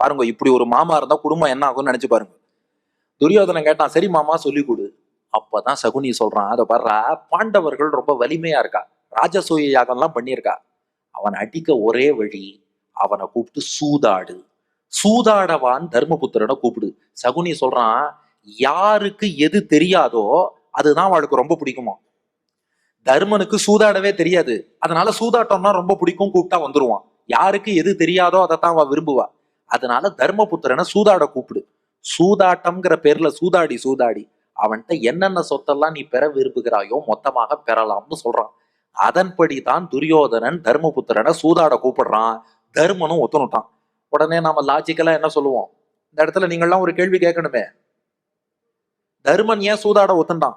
பாருங்க, இப்படி ஒரு மாமா இருந்தா குடும்பம் என்ன ஆகும்னு நினைச்சு பாருங்க. துரியோதனன் கேட்டான், சரி மாமா சொல்லி கொடு. அப்பதான் சகுனி சொல்றான், அதை பாரு, பாண்டவர்கள் ரொம்ப வலிமையா இருக்கா, ராஜசூய யாகம் எல்லாம் பண்ணியிருக்கா. அவன் அடிக்க ஒரே வழி, அவனை கூப்பிட்டு சூதாடு. சூதாடவான் தர்மபுத்திரனை கூப்பிடு. சகுனி சொல்றான், யாருக்கு எது தெரியாதோ அதுதான் அவளுக்கு ரொம்ப பிடிக்குமா. தர்மனுக்கு சூதாடவே தெரியாது, அதனால சூதாட்டம்னா ரொம்ப பிடிக்கும், கூப்பிட்டா வந்துருவான். யாருக்கு எது தெரியாதோ அதைத்தான் அவ விரும்புவா. அதனால தர்மபுத்திரனை சூதாட கூப்பிடு. சூதாட்டம்ங்கிற பேர்ல சூதாடி சூதாடி அவன்கிட்ட என்னென்ன சொத்தெல்லாம் நீ பெற விரும்புகிறாயோ மொத்தமாக பெறலாம்னு சொல்றான். அதன்படிதான் துரியோதனன் தர்மபுத்திரனை சூதாட கூப்பிடுறான். தர்மனும் ஒத்துனுட்டான். உடனே நாம லாஜிக்கலா என்ன சொல்லுவோம், இந்த இடத்துல நீங்கள்லாம் ஒரு கேள்வி கேட்கணுமே, தர்மன் ஏன் சூதாட ஒத்துண்டான்?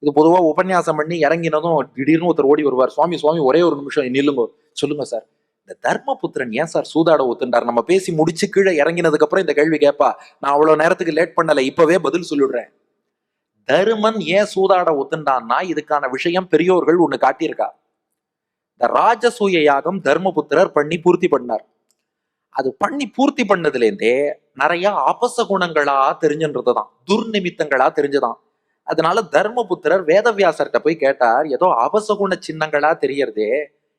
இது பொதுவா உபன்யாசம் பண்ணி இறங்கினதும் திடீர்னு ஒருத்தர் ஓடி வருவார், சுவாமி சுவாமி ஒரே ஒரு நிமிஷம் நில்லுங்க, சொல்லுங்க சார், இந்த தர்மபுத்திரன் ஏன் சார் சூதாட ஒத்துண்டார்? நம்ம பேசி முடிச்சு கீழே இறங்கினதுக்கு அப்புறம் இந்த கேள்வி கேட்பா. நான் அவ்வளவு நேரத்துக்கு லேட் பண்ணல, இப்பவே பதில் சொல்லிடுறேன். தருமன் ஏன் சூதாட ஒத்துண்டான்னா இதுக்கான விஷயம் பெரியோர்கள் ஒண்ணு காட்டியிருக்கா. இந்த ராஜசூய யாகம் தர்மபுத்திரர் பண்ணி பூர்த்தி பண்ணார். அது பண்ணி பூர்த்தி பண்ணதுல இருந்தே நிறைய அபசகுணங்களா தெரிஞ்சுன்றதுதான், துர்நிமித்தங்களா தெரிஞ்சுதான். அதனால தர்மபுத்திரர் வேதவியாசர்கிட்ட போய் கேட்டார், ஏதோ அபசகுண சின்னங்களா தெரியறதே,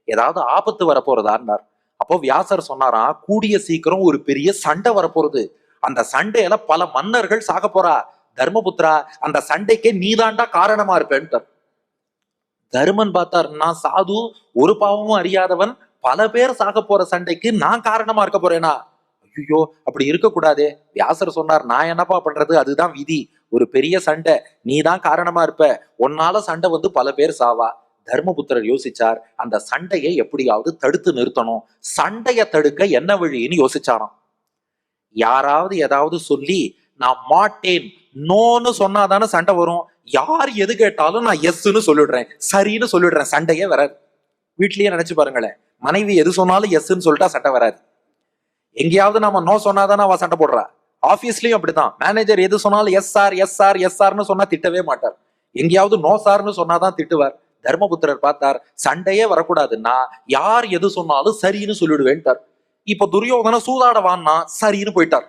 ஏதாவது ஆபத்து வரப்போறதான்னார். அப்போ வியாசர் சொன்னாராம், கூடிய சீக்கிரம் ஒரு பெரிய சண்டை வரப்போறது, அந்த சண்டையில பல மன்னர்கள் சாக போறா. தர்மபுத்திரா, அந்த சண்டைக்கே நீதாண்டா காரணமா இருப்பேன்ட்டார். தருமன் பார்த்தார், நான் சாது, ஒரு பாவமும் அறியாதவன், பல பேர் சாக போற சண்டைக்கு நான் காரணமா இருக்க போறேனா? ஐயோ, அப்படி இருக்கக்கூடாதே. வியாசர் சொன்னார், நான் என்னப்பா பண்றது, அதுதான் விதி. ஒரு பெரிய சண்டை, நீ தான் காரணமா இருப்ப, உன்னால சண்டை வந்து பல பேர் சாவா. தர்மபுத்திரர் யோசிச்சார், அந்த சண்டையை எப்படியாவது தடுத்து நிறுத்தணும். சண்டையை தடுக்க என்ன வழின்னு யோசிச்சாராம். யாராவது ஏதாவது சொல்லி நான் மாட்டேன் நோன்னு சொன்னாதானே சண்டை வரும். யார் எது கேட்டாலும் நான் எஸ்ன்னு சொல்லிடுறேன், சரின்னு சொல்லிடுறேன், சண்டையே வராது. வீட்லயே நினைச்சு பாருங்களேன், மனைவி எது சொன்னாலும் எஸ்ன்னு சொல்லிட்டா சண்டை வராது. எங்கேயாவது நாம நோ சொன்னாதானே அவ சண்டை போடுறா. ஆபீஸ்லயும் அப்படிதான், மேனேஜர் எது சொன்னாலும் yes sir yes sir yes சார்னு சொன்னா திட்டவே மாட்டார், எங்கேயாவது நோ சார்னு சொன்னாதான் திட்டுவார். தர்மபுத்திரர் பார்த்தார், சண்டையே வரக்கூடாதுன்னா யார் எது சொன்னாலும் சரின்னு சொல்லிடுவேன்ட்டார். இப்ப துரியோதன சூதாடவான்னா சரின்னு போயிட்டார்.